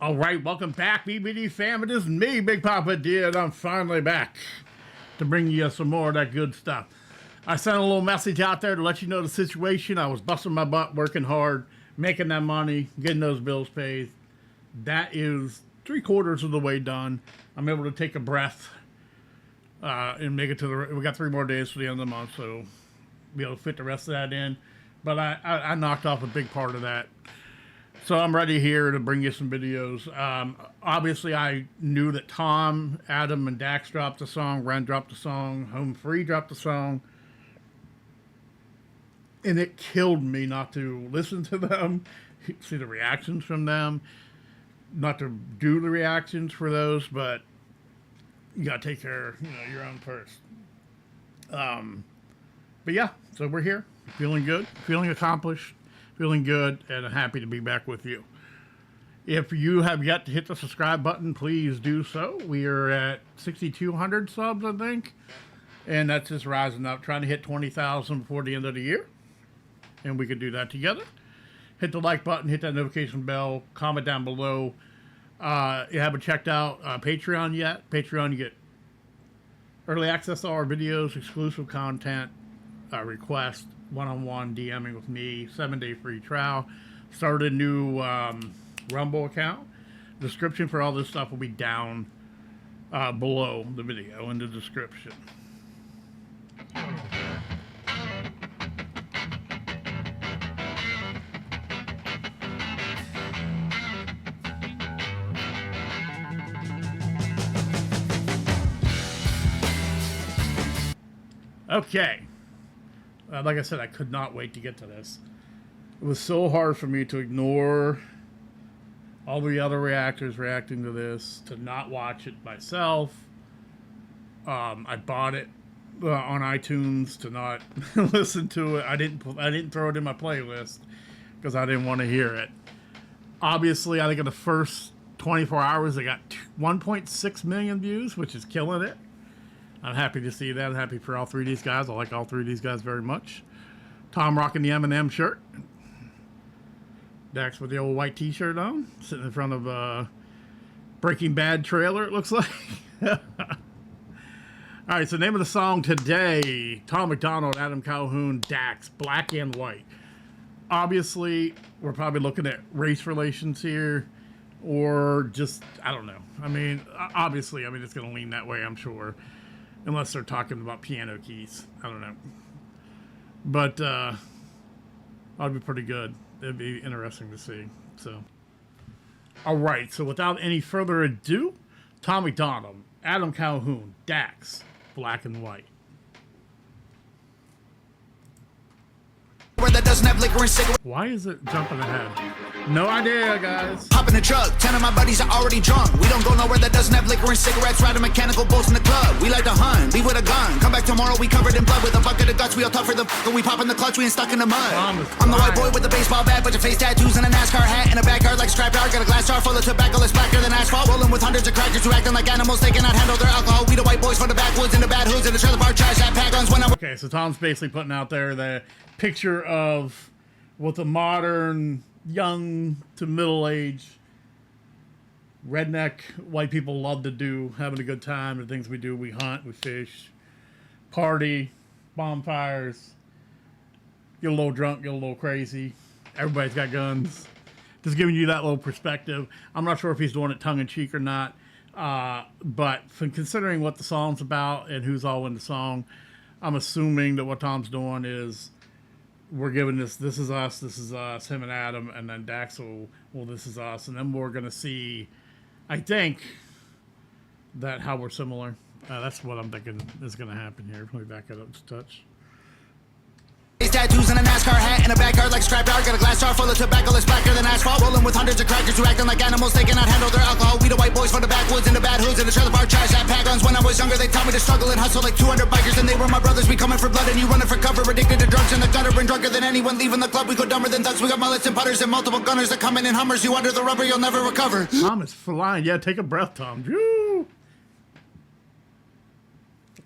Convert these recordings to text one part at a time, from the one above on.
All right, welcome back, BPD fam. It is me, Big Papa D, and I'm finally back to bring you some more of that good stuff. I sent a little message out there to let you know the situation. I was busting my butt, working hard, making that money, getting those bills paid. That is 3/4 of the way done. I'm able to take a breath and make it to the. We got 3 more days for the end of the month, so be able to fit the rest of that in. But I knocked off a big part of that. So I'm ready here to bring you some videos. Obviously, I knew that Tom, Adam, and Dax dropped a song. Ren dropped a song. Home Free dropped a song. And it killed me not to listen to them, see the reactions from them, not to do the reactions for those, but you got to take care of your own first. But yeah, so we're here. Feeling good, feeling accomplished. Feeling good, and I'm happy to be back with you. If you have yet to hit the subscribe button, please do so. We are at 6,200 subs, I think. And that's just rising up, trying to hit 20,000 before the end of the year. And we can do that together. Hit the like button, hit that notification bell, comment down below. You haven't checked out Patreon yet. Patreon, you get early access to all our videos, exclusive content, requests, one-on-one DMing with me, 7-day free trial. Started a new Rumble account. Description for all this stuff will be down below the video in the description. Okay. Like I said, I could not wait to get to this. It was so hard for me to ignore all the other reactors reacting to this, to not watch it myself. I bought it on iTunes to not listen to it. I didn't throw it in my playlist because I didn't want to hear it. Obviously, I think in the first 24 hours, they got 1.6 million views, which is killing it. I'm happy to see that. I'm happy for all 3 of these guys. I like all 3 of these guys very much. Tom rocking the M&M shirt. Dax with the old white t-shirt on. Sitting in front of a Breaking Bad trailer, it looks like. All right, so name of the song today, Tom MacDonald, Adam Calhoun, Dax, Black and White. Obviously, we're probably looking at race relations here. Or just, I don't know. I mean, obviously, it's going to lean that way, I'm sure. Unless they're talking about piano keys. I don't know. But that'd be pretty good. It'd be interesting to see. So, all right. So without any further ado, Tom MacDonald, Adam Calhoun, Dax, Black and White. That doesn't have liquor and cigarettes. Why is it jumping ahead? No idea, guys. Hop in the truck, 10 of my buddies are already drunk. We don't go nowhere that doesn't have liquor and cigarettes. Riding mechanical bulls in the club. We like to hunt, leave with a gun. Come back tomorrow, we covered in blood with a bucket of guts. We all tough for the and we pop in the clutch, we ain't stuck in the mud. I'm the white boy with the baseball bat, bunch of face tattoos and a NASCAR hat. In a backyard like a scrap yard, got a glass jar full of tobacco that's blacker than asphalt. Rolling with hundreds of crackers who acting like animals, they cannot handle their alcohol. We the white boys from the backwoods and the bad hoods and the trailer park trash that pack guns when I. Okay, so Tom's basically putting out there the picture of what the modern young to middle-aged redneck white people love to do, having a good time. The things we do, we hunt, we fish, party, bonfires, get a little drunk, get a little crazy. Everybody's got guns. Just giving you that little perspective. I'm not sure if he's doing it tongue-in-cheek or not, but from considering what the song's about and who's all in the song, I'm assuming that what Tom's doing is we're giving this is us, him and Adam, and then Dax will this is us, and then we're going to see, I think, that how we're similar. That's what I'm thinking is going to happen here. Let me back it up just a touch. Tattoos and a NASCAR hat in a backyard like a scrap yard. Got a glass jar full of tobacco that's blacker than asphalt. Rolling with hundreds of crackers who acting like animals, they cannot handle their alcohol. We the white boys from the backwoods and the bad hoods and the trailer park trash that pack guns. When I was younger, they taught me to struggle and hustle like 200 bikers, and they were my brothers. We coming for blood and you running for cover. Addicted to drugs in the gutter and drunker than anyone leaving the club. We go dumber than thugs. We got mullets and putters and multiple gunners that come in Hummers. You under the rubber, you'll never recover. Tom is flying. Yeah, take a breath, Tom. Woo!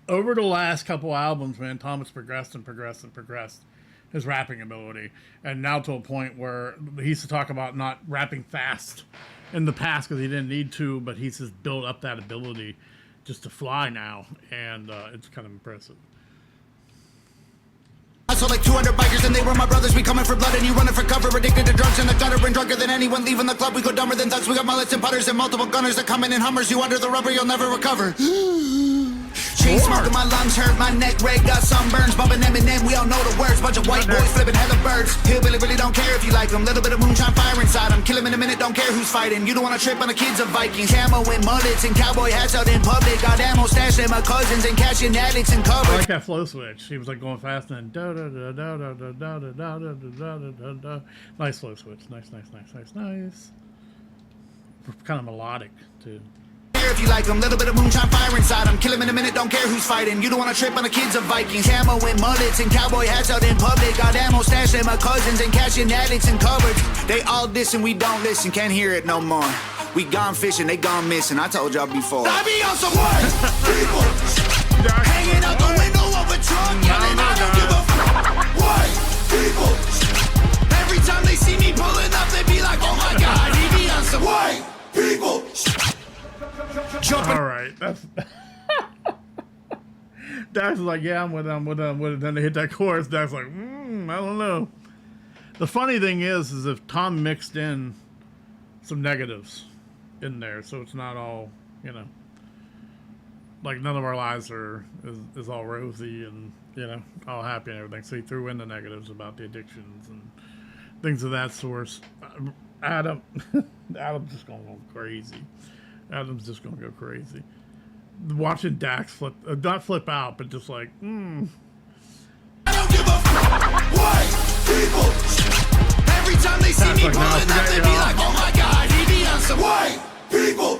Over the last couple albums, man, Tom has progressed and progressed and progressed his rapping ability, and now to a point where he used to talk about not rapping fast in the past because he didn't need to, but he's just built up that ability just to fly now, and it's kind of impressive. I saw like 200 bikers and they were my brothers. We coming for blood and you running for cover. Addicted to drugs in the gutter and drunker than anyone leaving the club. We go dumber than thugs. We got mullets and putters and multiple gunners that coming in Hummers. You under the rubber, you'll never recover. Chain smoking, my lungs hurt, my neck red, got sunburns. Bumping Eminem, we all know the words. Bunch of white boys flipping heather birds. Hillbilly really don't care if you like them. Little bit of moonshine fire inside them. Kill him in a minute, don't care who's fighting. You don't wanna trip on the kids of Vikings. Camo and mullets and cowboy hats out in public. Got ammo stashed in my cousins and cashing addicts and I covers. like that flow switch. He was like going fast and da da da da da da da da da da da da da. Nice flow switch. Nice. Kind of melodic too. If you like them, little bit of moonshine fire inside them. Kill him in a minute, don't care who's fighting. You don't wanna trip on the kids of Vikings. Camo and mullets and cowboy hats out in public. Got ammo stashed in my cousins and cashing addicts and cupboards. They all diss and we don't listen, can't hear it no more. We gone fishing, they gone missing. I told y'all before. I be on some white people hanging out the window of a truck, yelling I don't give a white people. Every time they see me pulling up, they be like, oh my god, he be on some white people. All right, that's Dax is like, yeah, I'm with them. Then they hit that chorus. Dax is like, I don't know. The funny thing is if Tom mixed in some negatives in there, so it's not all, like none of our lives is all rosy and all happy and everything. So he threw in the negatives about the addictions and things of that sort. Adam's just gonna go crazy. Adam's just gonna go crazy. Watching Dax not flip out, but just like, I don't give a white people. Every time they see me like, pulling up, they be like, oh my god, he be on some white people.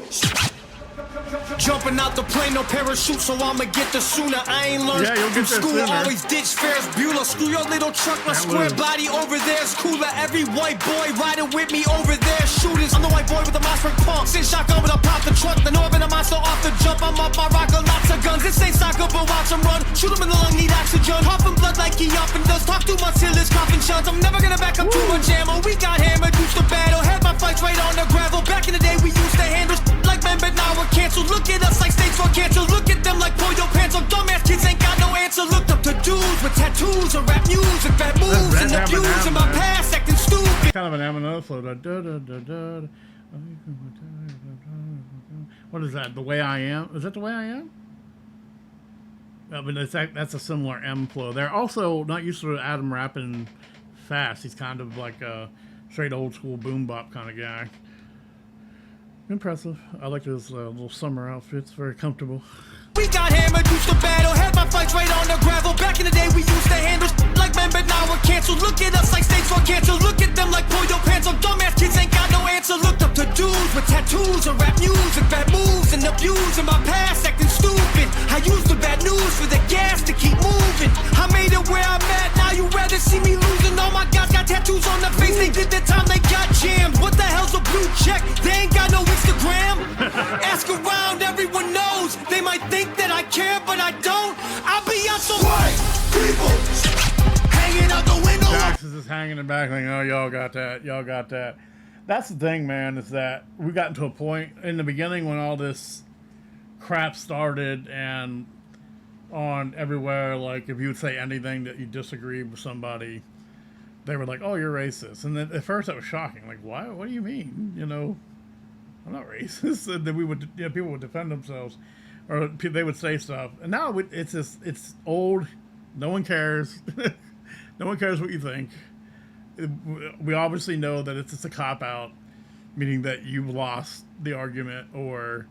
Jumping out the plane, no parachute, so I'ma get the sooner. I ain't learned from school, always ditch Ferris Bueller. Screw your little truck, my square body over there's cooler. Every white boy riding with me over there, shooters. I'm the white boy with the Mossberg pump. Sit shotgun when I pop the truck. The Northern, I'm so off the jump. I'm up, I rock a lots of guns. This ain't soccer, but watch him run. Shoot him in the lung, need oxygen. Huffing blood like he often does. Talk too much till his coughing shuns. I'm never gonna back up too much ammo. We got hammered, used to battle. Had my fights right on the gravel. Back in the day, we used to handle like men, but now we're canceled. Look at us like states for cancer. Look at them like pull your pants on. Dumbass kids ain't got no answer. Looked up to dudes with tattoos and rap music, bad moves and abuse in my past, acting stupid. Kind of an M&O flow. What is that? The Way I Am? Is that The Way I Am? I mean, that's a similar M flow. They're also not used to Adam rapping fast. He's kind of like a straight old school boom bop kind of guy. Impressive. I like his little summer outfits. Very comfortable. We got hammered, used to battle. Had my fights right on the gravel. Back in the day, we used to handle like men, but now we're canceled. Look at us like states for cancer. Look at them like pull your pants on. Dumbass kids ain't got no answer. Looked up to dudes with tattoos and rap music, bad moves and abuse in my past, acting stupid. I used the bad news for the gas to keep moving. I made it where I'm at. Now you rather see me losing. All my guys got tattoos on their face. They did the time, they got jammed. What the hell's a blue check? They ain't got no Instagram. Ask around, everyone knows. They might think that I care, but I don't. I'll be out some white people hanging out the window. Dax is just hanging in the back like, oh, y'all got that. Y'all got that. That's the thing, man, is that we got to a point in the beginning when all this crap started and on everywhere, like if you would say anything that you disagreed with somebody, they were like, oh, you're racist. And then at first that was shocking. Like, why? What do you mean? I'm not racist. And then people would defend themselves. Or they would say stuff, and now it's old. No one cares. No one cares what you think. We obviously know that it's just a cop out, meaning that you've lost the argument, or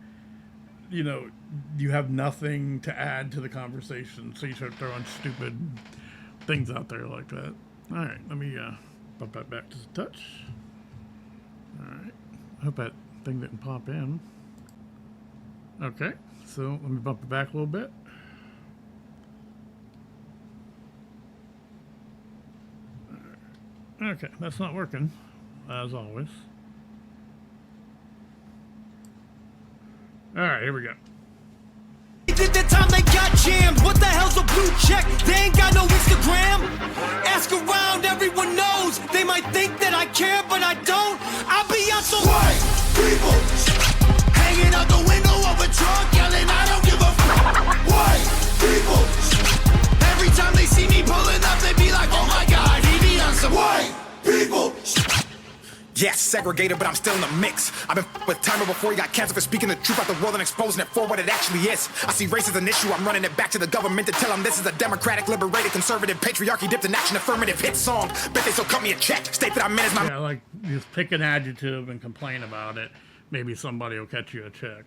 you have nothing to add to the conversation, so you start throwing stupid things out there like that. All right, let me bump that back to the touch. All right, I hope that thing didn't pop in. Okay. So let me bump it back a little bit. Okay, that's not working, as always. All right, here we go. Did the time they got jammed. What the hell's a blue check? They ain't got no Instagram. Ask around, everyone knows. They might think that I care, but I don't. I'll be on some white people hanging out the window of a truck yelling, I don't give a white people. Every time they see me pulling up, they be like, oh my God, he be on some white people. Yes, segregated, but I'm still in the mix. I've been with Timer before he got canceled for speaking the truth about the world and exposing it for what it actually is. I see race as an issue, I'm running it back to the government to tell them this is a democratic, liberated, conservative, patriarchy dipped in action, affirmative hit song. Bet they still cut me a check, state that I'm in as my... Yeah, like, just pick an adjective and complain about it. Maybe somebody will catch you a check.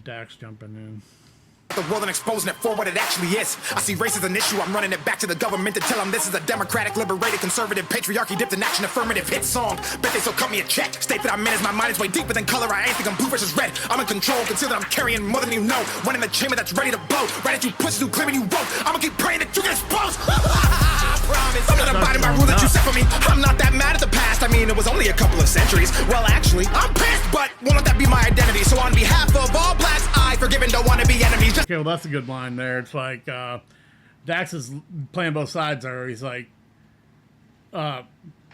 Dax jumping in. The world and exposing it for what it actually is. I see race as an issue, I'm running it back to the government to tell them this is a democratic, liberated, conservative, patriarchy dipped in action, affirmative hit song. Bet they still cut me a check, state that I'm in as my mind is way deeper than color. I ain't think I'm blue versus red. I'm in control, consider that I'm carrying more than you know. One in the chamber that's ready to blow. Right at you pussies who claiming you won't. I'ma keep praying that you get exposed. I promise. I'm not abiding by rule that you set for me. I'm not that mad at the past. I mean, it was only a couple of centuries. Well, actually, I'm pissed, but won't let that be my identity. So on behalf of all blacks, I forgive and don't want to be enemies. Okay, well, that's a good line there. It's like Dax is playing both sides there. He's like,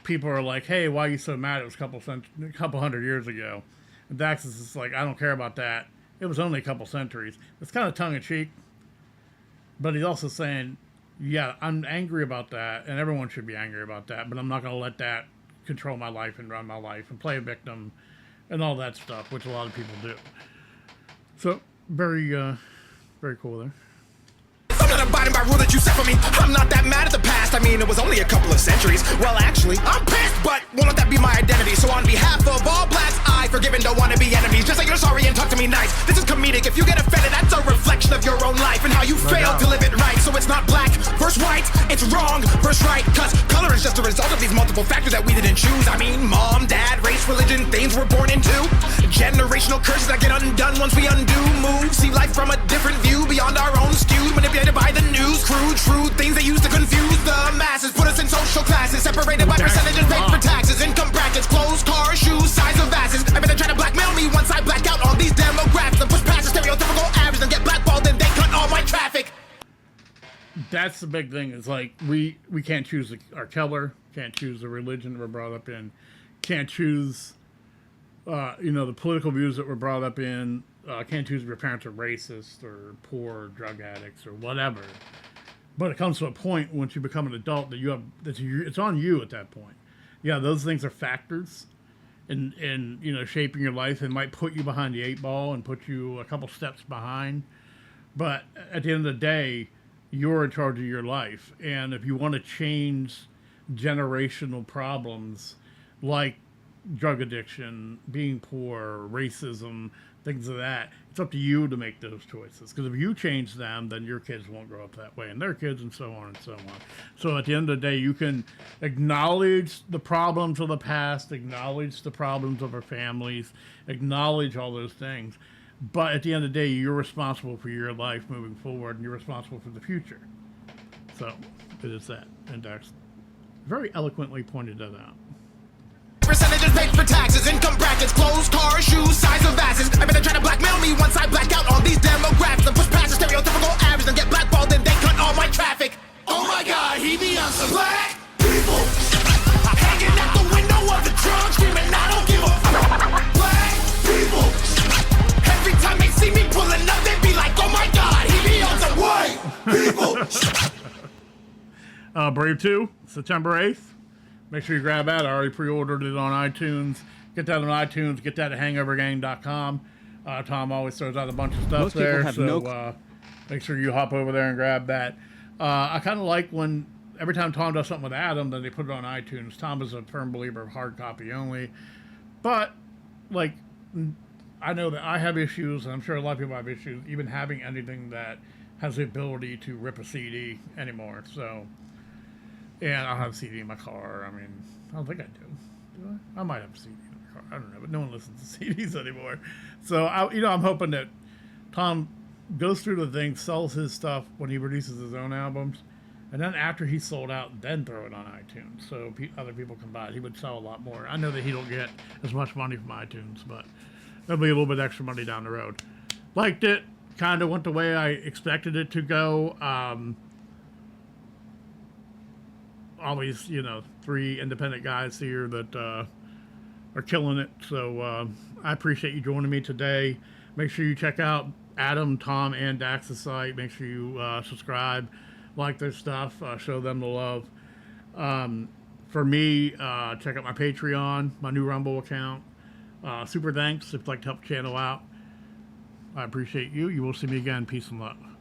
people are like, hey, why are you so mad? It was a couple hundred years ago. And Dax is just like, I don't care about that. It was only a couple centuries. It's kind of tongue-in-cheek. But he's also saying, yeah, I'm angry about that, and everyone should be angry about that, but I'm not going to let that control my life and run my life and play a victim and all that stuff, which a lot of people do. So, very cool there. I'm not abiding by rule that you set for me. I'm not that mad at the past. I mean, it was only a couple of centuries. Well, actually, I'm pissed, but won't let that be my identity. So on behalf of all blacks, I forgive and don't want to be enemies. Just say you're sorry and talk to me nice. This is comedic. If you get offended, that's a reflection of your own life and how you failed to live it right. So it's not black versus white, it's wrong versus right. Cause color is just a result of these multiple factors that we didn't choose. I mean, mom, dad, race, religion, things we're born into. Generational curses that get undone once we undo moves. See life from a different view, beyond our own skews, manipulated by the news. Crude, true things they use to confuse the masses. Put us in social classes, separated by percentages, paid for taxes, income brackets, clothes, cars, shoes, size of asses. I bet they try to blackmail me once I black out all these demographics and push past the stereotypical average and get blackballed and they cut all my traffic. That's the big thing. Is like we can't choose our color, can't choose the religion we're brought up in, can't choose the political views that we're brought up in. Can't choose if your parents are racist or poor or drug addicts or whatever. But it comes to a point once you become an adult that it's on you at that point. Yeah, those things are factors in shaping your life and might put you behind the 8 ball and put you a couple steps behind. But at the end of the day, you're in charge of your life. And if you want to change generational problems like drug addiction, being poor, racism, things of that, it's up to you to make those choices. Because if you change them, then your kids won't grow up that way, and their kids, and so on and so on. So at the end of the day, you can acknowledge the problems of the past, acknowledge the problems of our families, acknowledge all those things. But at the end of the day, you're responsible for your life moving forward, and you're responsible for the future. So it is that. And Dax very eloquently pointed that out. Percentages paid for taxes, income brackets, clothes, cars, shoes, size of asses. I bet they try to blackmail me once I black out all these demographics and push past the stereotypical average and get blackballed and they cut all my traffic. Oh my God, he be on some black people hanging out the window of the trunk screaming, I don't give a black people. Every time they see me pulling up, they be like, oh my God, he be on some white people. Brave 2, September 8th. Make sure you grab that. I already pre-ordered it on iTunes. Get that on iTunes. Get that at hangovergang.com. Tom always throws out a bunch of stuff Most there. So make sure you hop over there and grab that. I kind of like when every time Tom does something with Adam, then they put it on iTunes. Tom is a firm believer of hard copy only. But, like, I know that I have issues, and I'm sure a lot of people have issues, even having anything that has the ability to rip a CD anymore. So... And I don't have a CD in my car. I mean, I don't think I do. I might have a CD in my car. I don't know, but no one listens to CDs anymore. So, I'm hoping that Tom goes through the thing, sells his stuff when he releases his own albums, and then after he's sold out, then throw it on iTunes so other people can buy it. He would sell a lot more. I know that he don't get as much money from iTunes, but there'll be a little bit extra money down the road. Liked it. Kind of went the way I expected it to go. Always, 3 independent guys here that are killing it. So I appreciate you joining me today. Make sure you check out Adam, Tom, and Dax's site. Make sure you subscribe, like their stuff, show them the love. For me, check out my Patreon, my new Rumble account. Super thanks if you'd like to help the channel out. I appreciate you. You will see me again. Peace and love.